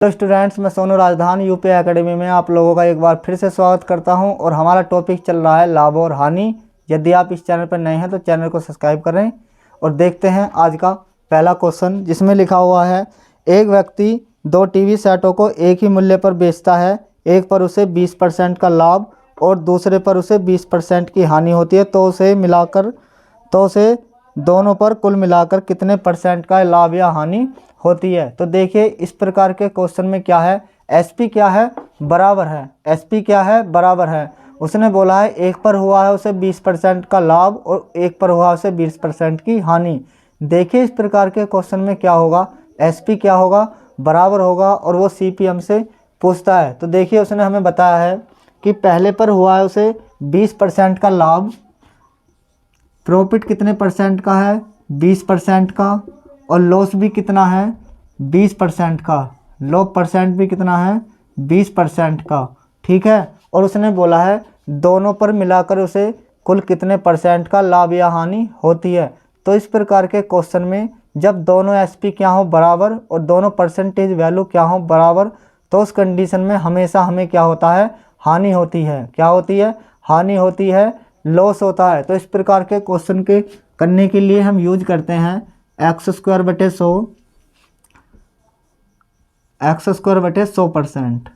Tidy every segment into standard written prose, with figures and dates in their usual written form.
तो स्टूडेंट्स, मैं सोनू राजधानी यूपी एकेडमी में आप लोगों का एक बार फिर से स्वागत करता हूं और हमारा टॉपिक चल रहा है लाभ और हानि। यदि आप इस चैनल पर नए हैं तो चैनल को सब्सक्राइब करें और देखते हैं आज का पहला क्वेश्चन, जिसमें लिखा हुआ है एक व्यक्ति दो टीवी सेटों को एक ही मूल्य पर बेचता है। एक पर उसे 20% का लाभ और दूसरे पर उसे 20% की हानि होती है, तो उसे दोनों पर कुल मिलाकर कितने परसेंट का लाभ या हानि होती है। तो देखिए, इस प्रकार के क्वेश्चन में क्या है, एसपी क्या है, बराबर है। एसपी क्या है, बराबर है। उसने बोला है एक पर हुआ है उसे 20% का लाभ और एक पर हुआ उसे 20% की हानि। देखिए, इस प्रकार के क्वेश्चन में क्या होगा, एसपी क्या होगा, बराबर होगा और वो सीपी हमसे पूछता है। तो देखिए, उसने हमें बताया है कि पहले पर हुआ है उसे 20% का लाभ, प्रॉफिट कितने परसेंट का है, 20% का, और लॉस भी कितना है, 20% का। लॉस परसेंट भी कितना है, 20% का। ठीक है। और उसने बोला है दोनों पर मिलाकर उसे कुल कितने परसेंट का लाभ या हानि होती है। तो इस प्रकार के क्वेश्चन में जब दोनों एसपी क्या हो, बराबर, और दोनों परसेंटेज वैल्यू क्या हो, बराबर, तो उस कंडीशन में हमेशा हमें क्या होता है, हानि होती है। क्या होती है, हानि होती है, लॉस होता है। तो इस प्रकार के क्वेश्चन के करने के लिए हम यूज करते हैं x² बटे 100%।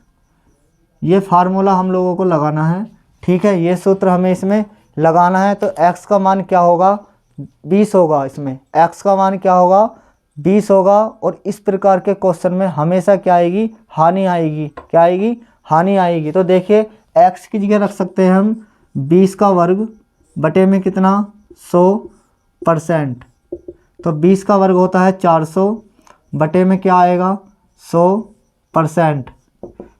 ये फार्मूला हम लोगों को लगाना है। ठीक है, ये सूत्र हमें इसमें लगाना है। तो x का मान क्या होगा, 20 होगा। इसमें x का मान क्या होगा, 20 होगा। और इस प्रकार के क्वेश्चन में हमेशा क्या आएगी, हानि आएगी। क्या आएगी, हानि आएगी। तो देखिए, x की जगह रख सकते हैं हम 20 का वर्ग बटे में कितना, 100%। तो 20 का वर्ग होता है 400 बटे में क्या आएगा, 100%।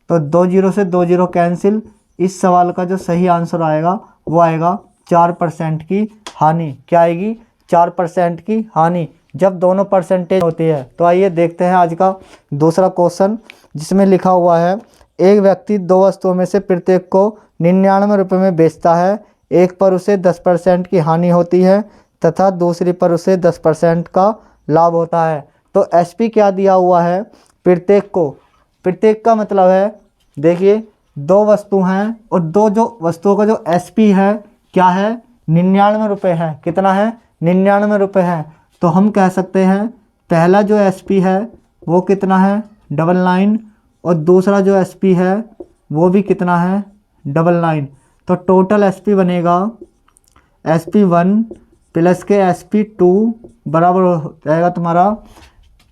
तो 2 जीरो से 2 जीरो कैंसिल। इस सवाल का जो सही आंसर आएगा वो आएगा 4% की हानि। क्या आएगी, 4% की हानि, जब दोनों परसेंटेज होती है। तो आइए देखते हैं आज का दूसरा क्वेश्चन, जिसमें लिखा हुआ है एक व्यक्ति दो वस्तुओं में से प्रत्येक को 99 रुपये में बेचता है। एक पर उसे 10% की हानि होती है तथा दूसरी पर उसे 10% का लाभ होता है। तो एसपी क्या दिया हुआ है, प्रत्येक को। प्रत्येक का मतलब है, देखिए, दो वस्तु हैं और दो जो वस्तुओं का जो एसपी है क्या है, 99 रुपये है। कितना है, 99 रुपये है। तो हम कह सकते हैं पहला जो एसपी है वो कितना है, 99, और दूसरा जो एसपी है वो भी कितना है, 99। तो टोटल एसपी बनेगा SP1 प्लस के SP2 बराबर हो जाएगा तुम्हारा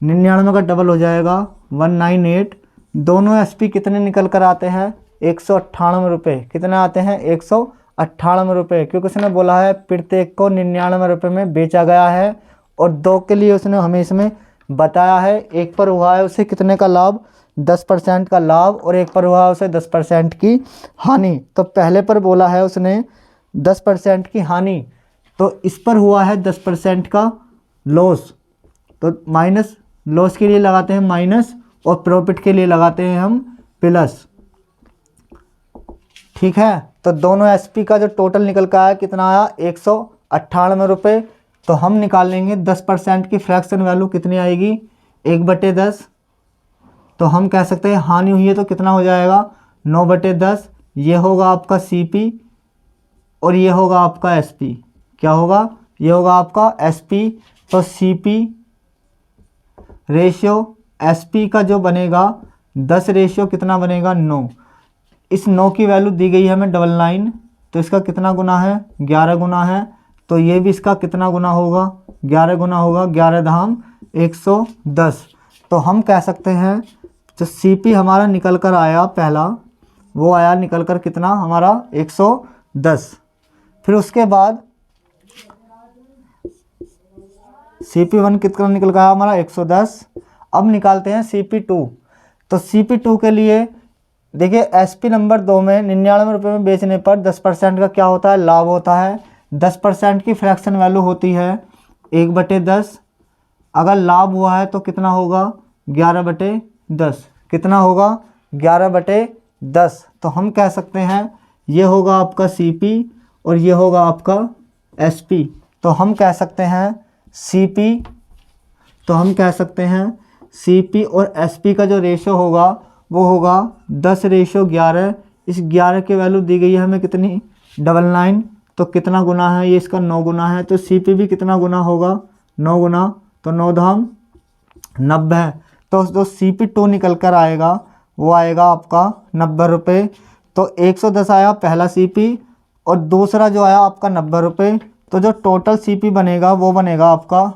99 का डबल हो जाएगा 198। दोनों एसपी कितने निकल कर आते हैं, 198 रुपये। कितने आते हैं, 198 रुपये, क्योंकि उसने बोला है प्रत्येक को 99 रुपये में बेचा गया है। और दो के लिए उसने हमें इसमें बताया है एक पर हुआ है उसे कितने का लाभ, 10% का लाभ, और एक पर हुआ है उसे 10% की हानि। तो पहले पर बोला है उसने 10% की हानि, तो इस पर हुआ है 10% का लॉस। तो माइनस, लॉस के लिए लगाते हैं माइनस और प्रॉफिट के लिए लगाते हैं हम प्लस। ठीक है। तो दोनों एसपी का जो टोटल निकल कर आया कितना आया, 198 रुपये। तो हम निकाल लेंगे 10% की फ्रैक्शन वैल्यू कितनी आएगी, 1/10। तो हम कह सकते हैं हानि हुई है तो कितना हो जाएगा, 9/10। ये होगा आपका सीपी और ये होगा आपका एसपी। क्या होगा, ये होगा आपका एसपी। तो सीपी रेशियो एसपी का जो बनेगा 10 रेशियो कितना बनेगा, 9। इस 9 की वैल्यू दी गई है हमें 99। तो इसका कितना गुना है, 11 गुना है। तो ये भी इसका कितना गुना होगा, 11 गुना होगा। 11 धाम 110। तो हम कह सकते हैं जो सीपी हमारा निकल कर आया पहला, वो आया निकल कर कितना हमारा, 110। फिर उसके बाद CP1 कितना निकल गया हमारा, 110। अब निकालते हैं CP2। तो CP2 के लिए देखिए, एसपी नंबर 2 में 99 रुपये में बेचने पर 10% का क्या होता है, लाभ होता है। 10% की फ्रैक्शन वैल्यू होती है 1/10। अगर लाभ हुआ है तो कितना होगा, 11/10। कितना होगा, 11/10। तो हम कह सकते हैं ये होगा आपका CP और ये होगा आपका SP। तो हम कह सकते हैं CP, तो हम कह सकते हैं CP और SP का जो रेशो होगा वो होगा 10:11। इस 11 की वैल्यू दी गई है हमें कितनी, 99। तो कितना गुना है ये, इसका 9 गुना है। तो CP भी कितना गुना होगा, 9 गुना, तो 9 धाम 90। तो जो CP2 निकल कर आएगा वो आएगा आपका 90 रुपये। तो 110 आया पहला CP और दूसरा जो आया आपका 90 रुपये। तो जो टोटल CP बनेगा वो बनेगा आपका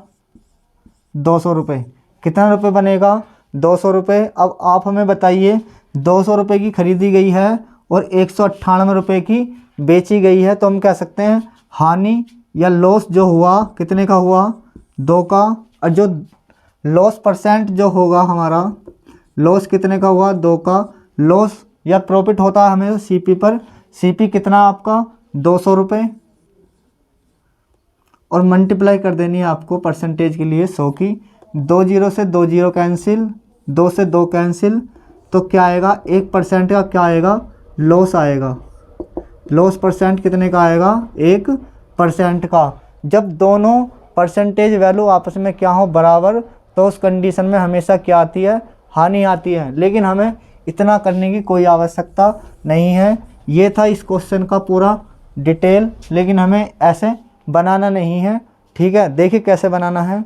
200 रुपये। कितना रुपये बनेगा, 200 रुपये। अब आप हमें बताइए, 200 रुपये की खरीदी गई है और 198 रुपये की बेची गई है, तो हम कह सकते हैं हानि या लॉस जो हुआ कितने का हुआ, 2 का। और जो लॉस परसेंट जो होगा हमारा, लॉस कितने का हुआ, 2 का। लॉस या प्रॉफिट होता है हमें CP पर, CP कितना आपका 200 रुपये और मल्टीप्लाई कर देनी है आपको परसेंटेज के लिए 100 की। 2 जीरो से 2 जीरो कैंसिल, 2 से 2 कैंसिल, तो क्या आएगा 1% का क्या आएगा, लॉस आएगा। लॉस परसेंट कितने का आएगा, 1% का। जब दोनों परसेंटेज वैल्यू आपस में क्या हो, बराबर, तो उस कंडीशन में हमेशा क्या आती है, हानि आती है। लेकिन हमें इतना करने की कोई आवश्यकता नहीं है। ये था इस क्वेश्चन का पूरा डिटेल, लेकिन हमें ऐसे बनाना नहीं है। ठीक है, देखिए कैसे बनाना है।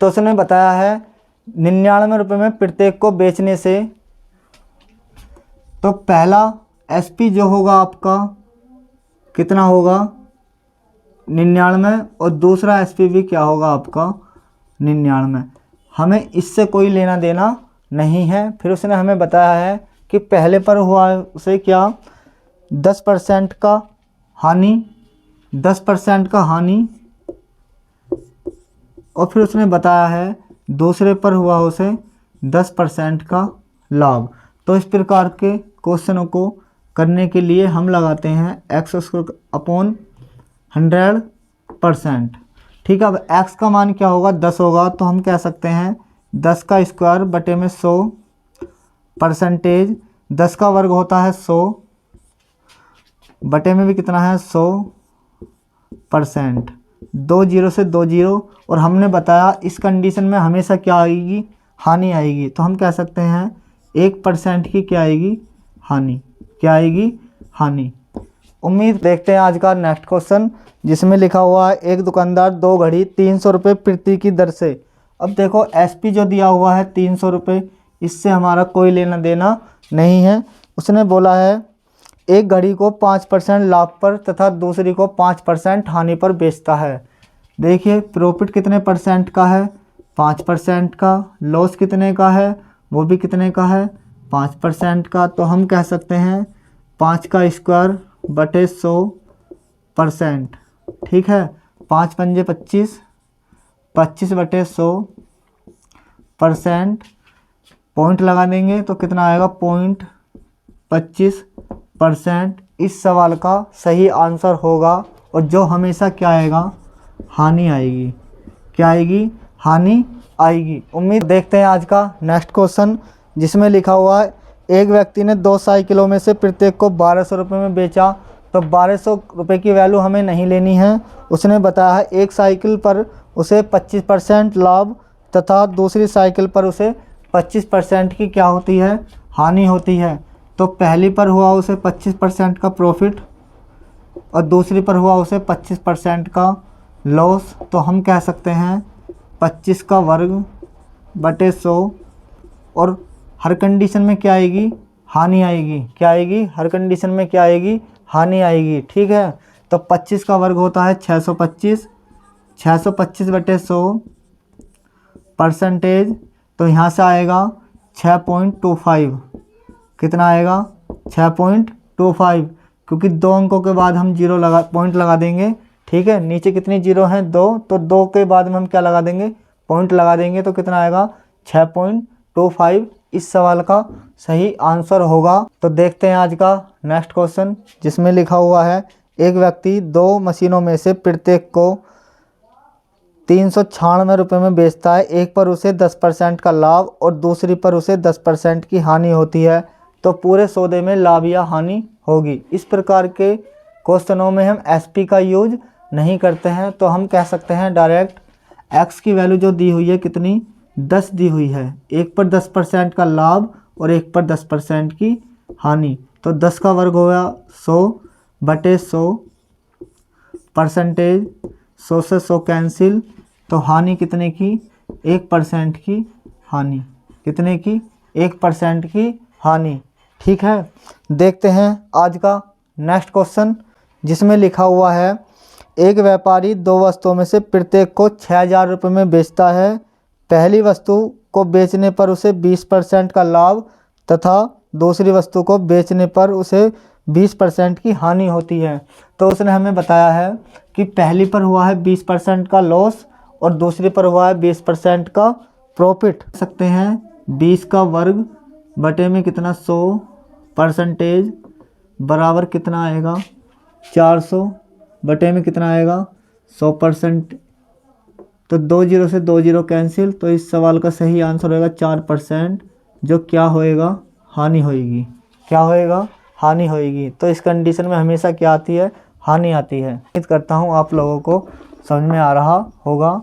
तो उसने बताया है 99 रुपये में प्रत्येक को बेचने से, तो पहला SP जो होगा आपका कितना होगा, 99, और दूसरा SP भी क्या होगा आपका 99। हमें इससे कोई लेना देना नहीं है। फिर उसने हमें बताया है कि पहले पर हुआ उसे क्या, 10% का हानि, 10% का हानि। और फिर उसने बताया है दूसरे पर हुआ उसे 10% का लाभ। तो इस प्रकार के क्वेश्चनों को करने के लिए हम लगाते हैं x/100%। ठीक है, अब x का मान क्या होगा, 10 होगा। तो हम कह सकते हैं 10 का स्क्वायर बटे में 100 परसेंटेज, 10 का वर्ग होता है 100, बटे में भी कितना है 100%। 2 जीरो से 2 जीरो, और हमने बताया इस कंडीशन में हमेशा क्या आएगी, हानि आएगी। तो हम कह सकते हैं 1% की क्या आएगी, हानि। क्या आएगी, हानि। उम्मीद। देखते हैं आज का नेक्स्ट क्वेश्चन, जिसमें लिखा हुआ है एक दुकानदार 2 घड़ी 300 रुपये प्रति की दर से। अब देखो SP जो दिया हुआ है 300 रुपये, इससे हमारा कोई लेना देना नहीं है। उसने बोला है एक घड़ी को 5% लाभ पर तथा दूसरी को 5% हानि पर बेचता है। देखिए प्रॉफिट कितने परसेंट का है, 5% का। लॉस कितने का है, वो भी कितने का है, 5% का। तो हम कह सकते हैं 5 का स्क्वायर बटे 100%। ठीक है, 5 पंजे 25, 25 बटे 100%। पॉइंट लगा देंगे तो कितना आएगा, 0.25%। इस सवाल का सही आंसर होगा। और जो हमेशा क्या आएगा, हानि आएगी। क्या आएगी, हानि आएगी। उम्मीद। देखते हैं आज का नेक्स्ट क्वेश्चन, जिसमें लिखा हुआ है एक व्यक्ति ने 2 साइकिलों में से प्रत्येक को 1200 रुपये में बेचा। तो 1200 रुपये की वैल्यू हमें नहीं लेनी है। उसने बताया है एक साइकिल पर उसे 25% लाभ तथा दूसरी साइकिल पर उसे 25% की क्या होती है, हानि होती है। तो पहली पर हुआ उसे 25% का प्रॉफिट और दूसरी पर हुआ उसे 25% का लॉस। तो हम कह सकते हैं 25 का वर्ग बटे 100, और हर कंडीशन में क्या आएगी, हानि आएगी। क्या आएगी, हर कंडीशन में क्या आएगी, हानि आएगी। ठीक है, तो 25 का वर्ग होता है 625, 625 बटे 100%। तो यहाँ से आएगा 6.25। कितना आएगा, 6.25, क्योंकि 2 अंकों के बाद हम पॉइंट लगा देंगे। ठीक है, नीचे कितनी जीरो हैं, 2, तो 2 के बाद में हम क्या लगा देंगे, पॉइंट लगा देंगे। तो कितना आएगा, 6.25 इस सवाल का सही आंसर होगा। तो देखते हैं आज का नेक्स्ट क्वेश्चन, जिसमें लिखा हुआ है एक व्यक्ति 2 मशीनों में से प्रत्येक को ₹396 में बेचता है, एक पर उसे 10% का लाभ और दूसरी पर उसे 10% की हानि होती है, तो पूरे सौदे में लाभ या हानि होगी। इस प्रकार के क्वेश्चनों में हम एसपी का यूज नहीं करते हैं, तो हम कह सकते हैं डायरेक्ट एक्स की वैल्यू जो दी हुई है कितनी 10 दी हुई है, एक पर 10% का लाभ और एक पर 10% की हानि, तो 10 का वर्ग हो गया 100/100 परसेंटेज, 100 से 100 कैंसिल, तो हानि कितने की 1% की हानि, कितने की 1% की हानि। ठीक है, देखते हैं आज का नेक्स्ट क्वेश्चन जिसमें लिखा हुआ है एक व्यापारी दो वस्तुओं में से प्रत्येक को 6000 रुपये में बेचता है। पहली वस्तु को बेचने पर उसे 20% का लाभ तथा दूसरी वस्तु को बेचने पर उसे 20% की हानि होती है। तो उसने हमें बताया है कि पहली पर हुआ है 20% का लॉस और दूसरी पर हुआ है 20% का प्रॉफिट। सकते हैं 20 का वर्ग बटे में कितना 100 परसेंटेज बराबर कितना आएगा 400 बटे में कितना आएगा 100%, तो 2 जीरो से 2 जीरो कैंसिल, तो इस सवाल का सही आंसर होएगा 4%, जो क्या होएगा हानि होएगी। क्या होएगा हानि होएगी। तो इस कंडीशन में हमेशा क्या आती है हानि आती है। उम्मीद करता हूँ आप लोगों को समझ में आ रहा होगा।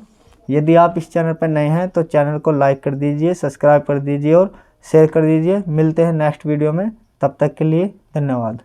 यदि आप इस चैनल पर नए हैं तो चैनल को लाइक कर दीजिए, सब्सक्राइब कर दीजिए और शेयर कर दीजिए। मिलते हैं नेक्स्ट वीडियो में, तब तक के लिए धन्यवाद।